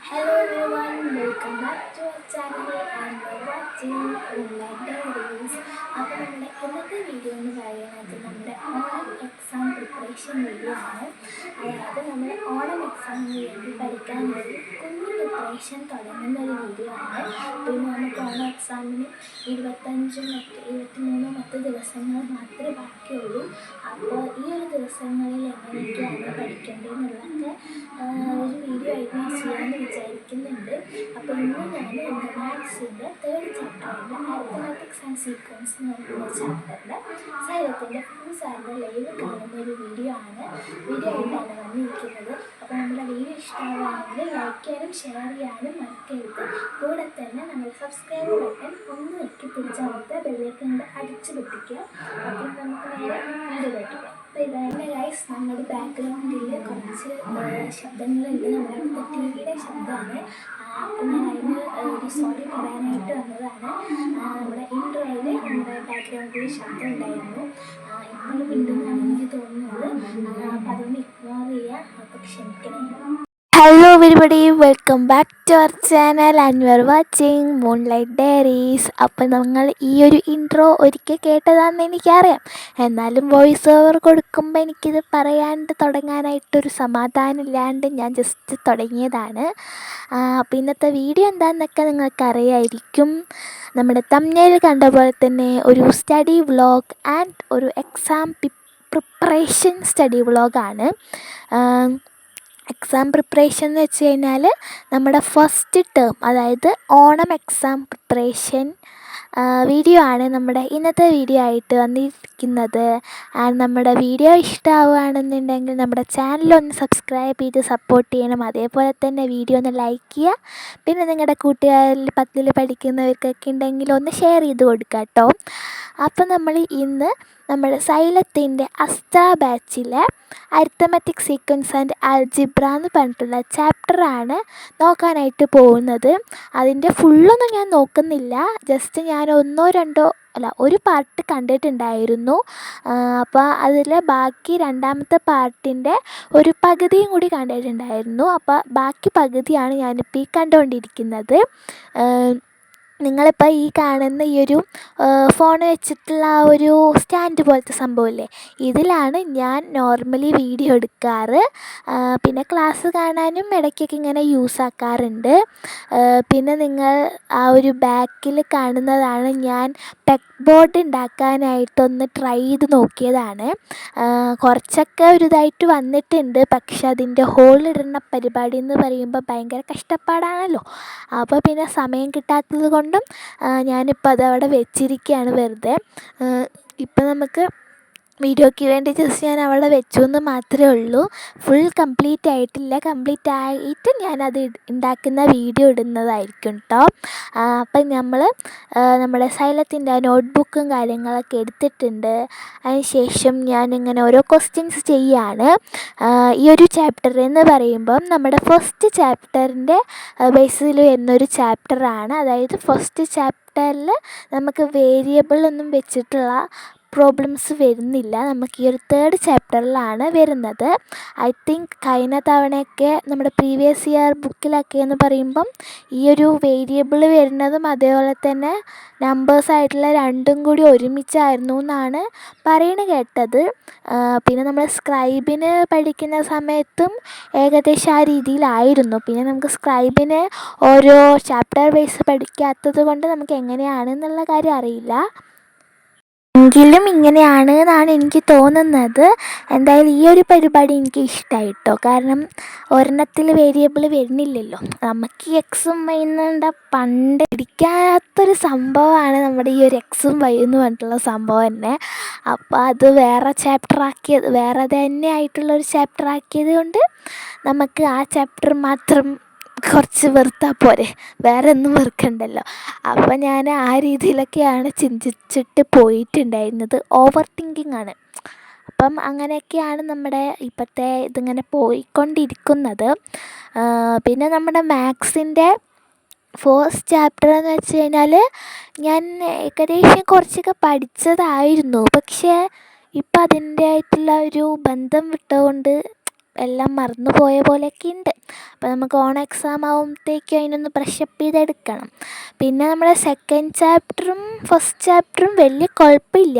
Hello everyone, welcome back to our channel and you're watching Moonlight Diaries. അപ്പോൾ നമ്മുടെ ഇന്നത്തെ video എന്ന് പറയുന്നത് നമ്മുടെ ഓണം എക്സാം പ്രിപ്പറേഷൻ വീഡിയോ ആണ്. അതായത് നമ്മൾ ഓണം എക്സാമിന് വേണ്ടി പഠിക്കാൻ ഒരു കുഞ്ഞു പ്രിപ്പറേഷൻ തുടങ്ങുന്ന ഒരു വീഡിയോ ആണ്. പിന്നെ നമുക്ക് ഓണം എക്സാമിന് 23 ദിവസങ്ങൾ മാത്രമേ ബാക്കിയുള്ളൂ. അപ്പോൾ ഈ ഒരു ദിവസങ്ങളിൽ എങ്ങനെയൊക്കെയാണ് പഠിക്കേണ്ടതെന്നുള്ളതൊക്കെ ഒരു വീഡിയോ ആയിട്ട് ഞാൻ ചെയ്യാമെന്ന് വിചാരിക്കുന്നുണ്ട്. അപ്പോൾ ഇന്ന് ഞാൻ എൻ്റെ മാത്സിൻ്റെ 3rd ചാപ്റ്ററിൻ്റെ അരിത്തമാറ്റിക്സ് ആൻഡ് സീക്വൻസ് എന്ന് പറയുന്ന ചാപ്റ്ററിൻ്റെ സൈലത്തിൻ്റെ ഫുൾ സാറിൻ്റെ ലൈവ് കാണുന്ന ഒരു വീഡിയോ ആയിട്ടാണ് വന്നിരിക്കുന്നത്. അപ്പോൾ നമ്മുടെ വീഡിയോ ഇഷ്ടമാവുകയാണെങ്കിൽ ലൈക്ക് ചെയ്യാനും ഷെയർ ചെയ്യാനും മറക്കരുത്. കൂടെ തന്നെ നമ്മൾ സബ്സ്ക്രൈബ് ബട്ടൺ ഒന്ന് നെക്കി പിടിച്ചമർത്ത് ബെല്ലേക്ക് അടിച്ചു പൊട്ടിക്കുക. അപ്പോൾ നമുക്ക് നേരെ വീഡിയോയിലേക്ക് പോകാം. അപ്പോൾ ഇതാണ് ഗൈസ്, നമ്മുടെ ബാക്ക്ഗ്രൗണ്ടിൽ കുറച്ച് ശബ്ദങ്ങളുണ്ട്. നമ്മുടെ ടിവിയുടെ ശബ്ദമാണ്. അപ്പം ഞാൻ അതിന് ഒരു സോറി പറയാനായിട്ട് വന്നതാണ്. നമ്മുടെ ഇൻട്രോയിൽ നമ്മുടെ ബാക്ക്ഗ്രൗണ്ടിൽ ശബ്ദം ഉണ്ടായിരുന്നു. ഇപ്പോൾ ഉണ്ടെന്നാണ് എനിക്ക് തോന്നുന്നത്. അപ്പം അതൊന്ന് ഇഗ്നോർ ചെയ്യുക. അപ്പോൾ ക്ഷമിക്കണേ. Hello everybody, welcome back to our channel and you are watching Moonlight Diaries. അപ്പോൾ നിങ്ങൾ ഈ ഒരു ഇൻട്രോ ഒരിക്കൽ കേട്ടതാണെന്ന് എനിക്കറിയാം. എന്നാലും വോയിസ് ഓവർ കൊടുക്കുമ്പോൾ എനിക്കിത് പറയാണ്ട് തുടങ്ങാനായിട്ടൊരു സമാധാനമില്ലാണ്ട് ഞാൻ ജസ്റ്റ് തുടങ്ങിയതാണ്. അപ്പോൾ ഇന്നത്തെ വീഡിയോ എന്താണെന്നൊക്കെ നിങ്ങൾക്കറിയായിരിക്കും. നമ്മുടെ തംബ്നെയിൽ കണ്ട പോലെ തന്നെ ഒരു സ്റ്റഡി വ്ളോഗ് ആൻഡ് ഒരു എക്സാം പ്രിപ്പറേഷൻ സ്റ്റഡി വ്ളോഗാണ്. എക്സാം പ്രിപ്പറേഷൻ എന്ന് വെച്ച് കഴിഞ്ഞാൽ നമ്മുടെ ഫസ്റ്റ് ടേം, അതായത് ഓണം എക്സാം പ്രിപ്പറേഷൻ വീഡിയോ ആണ് നമ്മുടെ ഇന്നത്തെ വീഡിയോ ആയിട്ട് വന്നിരിക്കുന്നത്. ആൻഡ് നമ്മുടെ വീഡിയോ ഇഷ്ടമാവുകയാണെന്നുണ്ടെങ്കിൽ നമ്മുടെ ചാനലൊന്ന് സബ്സ്ക്രൈബ് ചെയ്ത് സപ്പോർട്ട് ചെയ്യണം. അതേപോലെ തന്നെ വീഡിയോ ഒന്ന് ലൈക്ക് ചെയ്യുക. പിന്നെ നിങ്ങളുടെ കൂട്ടുകാരിൽ 10ൽ പഠിക്കുന്നവർക്കൊക്കെ ഉണ്ടെങ്കിൽ ഒന്ന് ഷെയർ ചെയ്ത് കൊടുക്കുക കേട്ടോ. അപ്പോൾ നമ്മൾ ഇന്ന് നമ്മുടെ സൈലത്തിൻ്റെ അസ്ത്ര ബാച്ചിലെ അരിത്തമാറ്റിക് സീക്വൻസ് ആൻഡ് ആൽജിബ്ര എന്ന് പറഞ്ഞിട്ടുള്ള ചാപ്റ്ററാണ് നോക്കാനായിട്ട് പോകുന്നത്. അതിൻ്റെ ഫുള്ളൊന്നും ഞാൻ നോക്കുന്നില്ല. ജസ്റ്റ് ഞാൻ ഒരു പാർട്ട് കണ്ടിട്ടുണ്ടായിരുന്നു. അപ്പോൾ അതിൽ ബാക്കി രണ്ടാമത്തെ പാർട്ടിൻ്റെ ഒരു പകുതിയും കൂടി കണ്ടിട്ടുണ്ടായിരുന്നു. അപ്പോൾ ബാക്കി പകുതിയാണ് ഞാനിപ്പോൾ ഈ കണ്ടുകൊണ്ടിരിക്കുന്നത്. നിങ്ങളിപ്പോൾ ഈ കാണുന്ന ഈ ഒരു ഫോൺ വെച്ചിട്ടുള്ള ആ ഒരു സ്റ്റാൻഡ് പോലത്തെ സംഭവമില്ലേ, ഇതിലാണ് ഞാൻ നോർമലി വീഡിയോ എടുക്കാറ്. പിന്നെ ക്ലാസ് കാണാനും ഇടയ്ക്കൊക്കെ ഇങ്ങനെ യൂസ് ആക്കാറുണ്ട്. പിന്നെ നിങ്ങൾ ആ ഒരു ബാക്കിൽ കാണുന്നതാണ് ഞാൻ പെഗ് ബോർഡ് ഉണ്ടാക്കാനായിട്ടൊന്ന് ട്രൈ ചെയ്ത് നോക്കിയതാണ്. കുറച്ചൊക്കെ ഒരു ഇതായിട്ട് വന്നിട്ടുണ്ട്. പക്ഷെ അതിൻ്റെ ഹോളിടുന്ന പരിപാടി എന്ന് പറയുമ്പോൾ ഭയങ്കര കഷ്ടപ്പാടാണല്ലോ. അപ്പോൾ പിന്നെ സമയം കിട്ടാത്തത് കൊണ്ടും ഞാനിപ്പോൾ അതവിടെ വെച്ചിരിക്കുകയാണ് വെറുതെ. ഇപ്പം നമുക്ക് വീഡിയോയ്ക്ക് വേണ്ടി ജസ്റ്റ് ഞാൻ അവിടെ വെച്ചു എന്ന് മാത്രമേ ഉള്ളൂ. ഫുൾ കംപ്ലീറ്റ് ആയിട്ടില്ല. കംപ്ലീറ്റ് ആയിട്ട് ഞാനത് ഉണ്ടാക്കുന്ന വീഡിയോ ഇടുന്നതായിരിക്കും കേട്ടോ. അപ്പം നമ്മുടെ സൈലത്തിൻ്റെ നോട്ട്ബുക്കും കാര്യങ്ങളൊക്കെ എടുത്തിട്ടുണ്ട്. അതിനുശേഷം ഞാനിങ്ങനെ ഓരോ ക്വസ്റ്റ്യൻസ് ചെയ്യുകയാണ്. ഈ ഒരു ചാപ്റ്റർ എന്ന് പറയുമ്പം നമ്മുടെ ഫസ്റ്റ് ചാപ്റ്ററിൻ്റെ ബേസിൽ വരുന്നൊരു ചാപ്റ്ററാണ്. അതായത് ഫസ്റ്റ് ചാപ്റ്ററിൽ നമുക്ക് വേരിയബിൾ ഒന്നും വെച്ചിട്ടുള്ള പ്രോബ്ലംസ് വരുന്നില്ല. നമുക്ക് ഈ ഒരു 3rd ചാപ്റ്ററിലാണ് വരുന്നത്. ഐ തിങ്ക് കഴിഞ്ഞ തവണയൊക്കെ നമ്മുടെ പ്രീവിയസ് ഇയർ ബുക്കിലൊക്കെ എന്ന് പറയുമ്പം ഈ ഒരു വേരിയബിൾ വരുന്നതും അതേപോലെ തന്നെ നമ്പേഴ്സായിട്ടുള്ള രണ്ടും കൂടി ഒരുമിച്ചായിരുന്നു എന്നാണ് പറയുന്നത് കേട്ടത്. പിന്നെ നമ്മൾ സ്ക്രൈബിന് പഠിക്കുന്ന സമയത്തും ഏകദേശം ആ രീതിയിലായിരുന്നു. പിന്നെ നമുക്ക് സ്ക്രൈബിന് ഓരോ ചാപ്റ്റർ വൈസ് പഠിക്കാത്തത് കൊണ്ട് നമുക്ക് എങ്ങനെയാണെന്നുള്ള കാര്യം അറിയില്ല. എങ്കിലും ഇങ്ങനെയാണ് എന്നാണ് എനിക്ക് തോന്നുന്നത്. എന്തായാലും ഈ ഒരു പരിപാടി എനിക്ക് ഇഷ്ടമായി കേട്ടോ. കാരണം ഒരെണ്ണത്തിൽ വേരിയബിൾ വരുന്നില്ലല്ലോ. നമുക്ക് ഈ എക്സും വൈ എന്നുണ്ട പണ്ട് പിടിക്കാത്തൊരു സംഭവമാണ് നമ്മുടെ ഈ ഒരു എക്സും വൈ എന്ന് പറഞ്ഞിട്ടുള്ള സംഭവം തന്നെ. അപ്പോൾ അത് വേറെ തന്നെ ആയിട്ടുള്ളൊരു ചാപ്റ്റർ ആക്കിയത് കൊണ്ട് നമുക്ക് ആ ചാപ്റ്റർ മാത്രം കുറച്ച് വെറുത്താൽ പോരെ, വേറെ ഒന്നും വെറുക്കണ്ടല്ലോ. അപ്പോൾ ഞാൻ ആ രീതിയിലൊക്കെയാണ് ചിന്തിച്ചിട്ട് പോയിട്ടുണ്ടായിരുന്നത്. ഓവർ തിങ്കിങ് ആണ്. അപ്പം അങ്ങനെയൊക്കെയാണ് നമ്മുടെ ഇപ്പോഴത്തെ ഇതിങ്ങനെ പോയിക്കൊണ്ടിരിക്കുന്നത്. പിന്നെ നമ്മുടെ മാത്സിൻ്റെ 4th ചാപ്റ്റർ എന്ന് വെച്ച് കഴിഞ്ഞാൽ ഞാൻ ഏകദേശം കുറച്ചൊക്കെ പഠിച്ചതായിരുന്നു. പക്ഷേ ഇപ്പം അതിൻ്റെ ആയിട്ടുള്ള ഒരു ബന്ധം വിട്ടുകൊണ്ട് എല്ലാം മറന്നു പോയ പോലെയൊക്കെ ഉണ്ട്. അപ്പോൾ നമുക്ക് ഓൺ എക്സാം ആകുമ്പോഴത്തേക്കും അതിനൊന്ന് ബ്രഷപ്പ് ചെയ്തെടുക്കണം. പിന്നെ നമ്മുടെ സെക്കൻഡ് ചാപ്റ്ററും ഫസ്റ്റ് ചാപ്റ്ററും വലിയ കുഴപ്പമില്ല.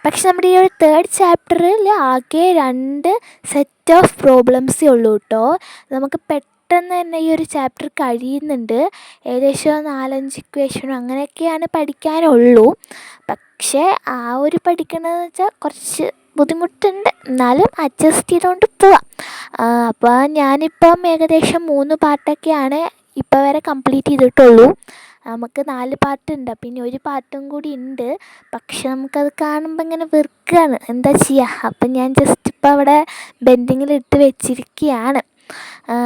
പക്ഷെ നമ്മുടെ ഈ ഒരു തേർഡ് ചാപ്റ്ററിൽ ആകെ 2 സെറ്റ് ഓഫ് പ്രോബ്ലംസേ ഉള്ളൂ കേട്ടോ. നമുക്ക് പെട്ടെന്ന് തന്നെ ഈ ഒരു ചാപ്റ്റർ കഴിയുന്നുണ്ട്. ഏകദേശം 4-5 ഇക്വേഷനും അങ്ങനെയൊക്കെയാണ് പഠിക്കാനുള്ളൂ. പക്ഷേ ആ ഒരു പഠിക്കണമെന്ന് വെച്ചാൽ കുറച്ച് ബുദ്ധിമുട്ടുണ്ട്, എന്നാലും അഡ്ജസ്റ്റ് ചെയ്തുകൊണ്ട് പോവാം. അപ്പോൾ ഞാനിപ്പം ഏകദേശം 3 പാർട്ടൊക്കെയാണ് ഇപ്പോൾ വരെ കംപ്ലീറ്റ് ചെയ്തിട്ടുള്ളൂ. നമുക്ക് 4 പാർട്ടുണ്ട്, പിന്നെ ഒരു പാർട്ടും കൂടി ഉണ്ട്. പക്ഷെ നമുക്കത് കാണുമ്പോൾ ഇങ്ങനെ വെറുക്കുകയാണ്, എന്താ ചെയ്യുക. അപ്പം ഞാൻ ജസ്റ്റ് ഇപ്പോൾ അവിടെ ബെൻഡിങ്ങിലിട്ട് വെച്ചിരിക്കുകയാണ്.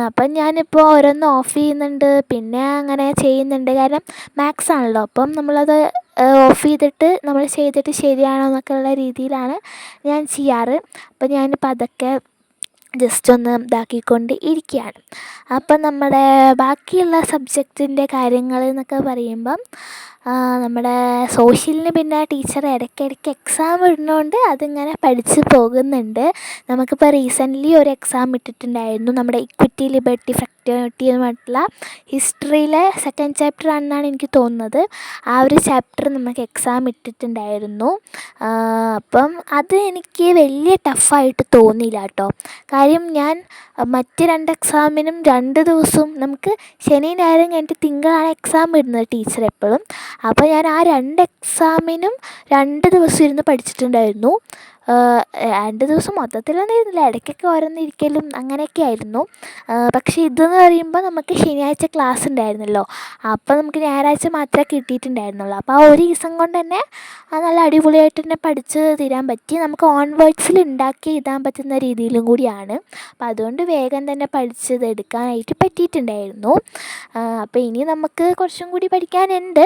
അപ്പം ഞാനിപ്പോൾ ഓരോന്ന് ഓഫ് ചെയ്യുന്നുണ്ട്, പിന്നെ അങ്ങനെ ചെയ്യുന്നുണ്ട്. കാരണം മാത്സ് ആണല്ലോ, അപ്പം നമ്മളത് ഓഫ് ചെയ്തിട്ട് നമ്മൾ ചെയ്തിട്ട് ശരിയാണോ എന്നൊക്കെ ഉള്ള രീതിയിലാണ് ഞാൻ ചെയ്യാറ്. അപ്പം ഞാനിപ്പോൾ അതൊക്കെ ജസ്റ്റ് ഒന്ന് ഇതാക്കിക്കൊണ്ട് ഇരിക്കുകയാണ്. അപ്പം നമ്മുടെ ബാക്കിയുള്ള സബ്ജക്റ്റിൻ്റെ കാര്യങ്ങൾ എന്നൊക്കെ പറയുമ്പം നമ്മുടെ സോഷ്യലിന് പിന്നെ ടീച്ചർ ഇടയ്ക്കിടയ്ക്ക് എക്സാം ഇടുന്നതുകൊണ്ട് അതിങ്ങനെ പഠിച്ച് പോകുന്നുണ്ട്. നമുക്കിപ്പോൾ റീസെൻ്റ്ലി ഒരു എക്സാം ഇട്ടിട്ടുണ്ടായിരുന്നു, നമ്മുടെ ഇക്വിറ്റി, ലിബർട്ടി, ഫ്രറ്റേണിറ്റി എന്നുമായിട്ടുള്ള ഹിസ്റ്ററിയിലെ സെക്കൻഡ് ചാപ്റ്റർ ആണെന്നാണ് എനിക്ക് തോന്നുന്നത്. ആ ഒരു ചാപ്റ്റർ നമുക്ക് എക്സാം ഇട്ടിട്ടുണ്ടായിരുന്നു. അപ്പം അത് എനിക്ക് വലിയ ടഫായിട്ട് തോന്നിയില്ല കേട്ടോ. കാര്യം ഞാൻ മറ്റ് 2 എക്സാമിനും 2 ദിവസവും, നമുക്ക് ശനി ഞായറും കഴിഞ്ഞിട്ട് തിങ്കളാണ് എക്സാം ഇടുന്നത് ടീച്ചർ എപ്പോഴും. അപ്പോൾ ഞാൻ ആ 2 എക്സാമിനും 2 ദിവസം ഇരുന്ന് പഠിച്ചിട്ടുണ്ടായിരുന്നു. 2 ദിവസം മൊത്തത്തിലൊന്നും ഇരുന്നില്ല, ഇടയ്ക്കൊക്കെ ഓരോന്നിരിക്കലും അങ്ങനെയൊക്കെ ആയിരുന്നു. പക്ഷേ ഇതെന്ന് പറയുമ്പോൾ നമുക്ക് ശനിയാഴ്ച ക്ലാസ് ഉണ്ടായിരുന്നല്ലോ, അപ്പോൾ നമുക്ക് ഞായറാഴ്ച മാത്രമേ കിട്ടിയിട്ടുണ്ടായിരുന്നുള്ളൂ. അപ്പോൾ ആ ഒരു ദിവസം കൊണ്ട് തന്നെ നല്ല അടിപൊളിയായിട്ട് തന്നെ പഠിച്ച് തീരാൻ പറ്റി. നമുക്ക് ഓൺവേർഡ്സിൽ ഉണ്ടാക്കി എഴുതാൻ പറ്റുന്ന രീതിയിലും കൂടിയാണ്. അപ്പോൾ അതുകൊണ്ട് വേഗം തന്നെ പഠിച്ചത് എടുക്കാനായിട്ട് പറ്റിയിട്ടുണ്ടായിരുന്നു. അപ്പോൾ ഇനി നമുക്ക് കുറച്ചും കൂടി പഠിക്കാനുണ്ട്,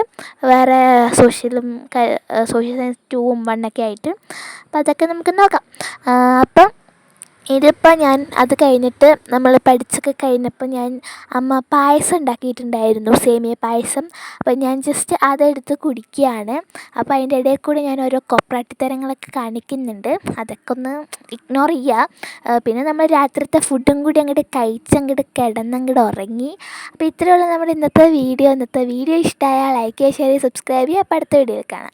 വേറെ സോഷ്യലും സോഷ്യൽ സയൻസ് 2ഉം 1 ആയിട്ട്. അപ്പോൾ അതൊക്കെ നമുക്ക് നോക്കാം. അപ്പം ഇതിപ്പോൾ ഞാൻ അത് കഴിഞ്ഞിട്ട് നമ്മൾ പഠിച്ചൊക്കെ കഴിഞ്ഞപ്പോൾ അമ്മ പായസം ഉണ്ടാക്കിയിട്ടുണ്ടായിരുന്നു, സേമിയ പായസം. അപ്പോൾ ഞാൻ ജസ്റ്റ് അതെടുത്ത് കുടിക്കുകയാണ്. അപ്പോൾ അതിൻ്റെ ഇടയിൽ കൂടെ ഞാൻ ഓരോ കൊപ്രാട്ടിത്തരങ്ങളൊക്കെ കാണിക്കുന്നുണ്ട്, അതൊക്കെ ഒന്ന് ഇഗ്നോർ ചെയ്യുക. പിന്നെ നമ്മൾ രാത്രിത്തെ ഫുഡും കൂടി അങ്ങോട്ട് കഴിച്ചങ്ങോട്ട് കിടന്നങ്ങോട്ട് ഉറങ്ങി. അപ്പോൾ ഇത്രയുള്ള നമ്മുടെ ഇന്നത്തെ വീഡിയോ ഇഷ്ടമായാൽ ലൈക്ക് ചെയ്യുക, ഷെയർ ചെയ്യുക, സബ്സ്ക്രൈബ് ചെയ്യുക. അപ്പോൾ അടുത്ത വീഡിയോയിൽ കാണാം.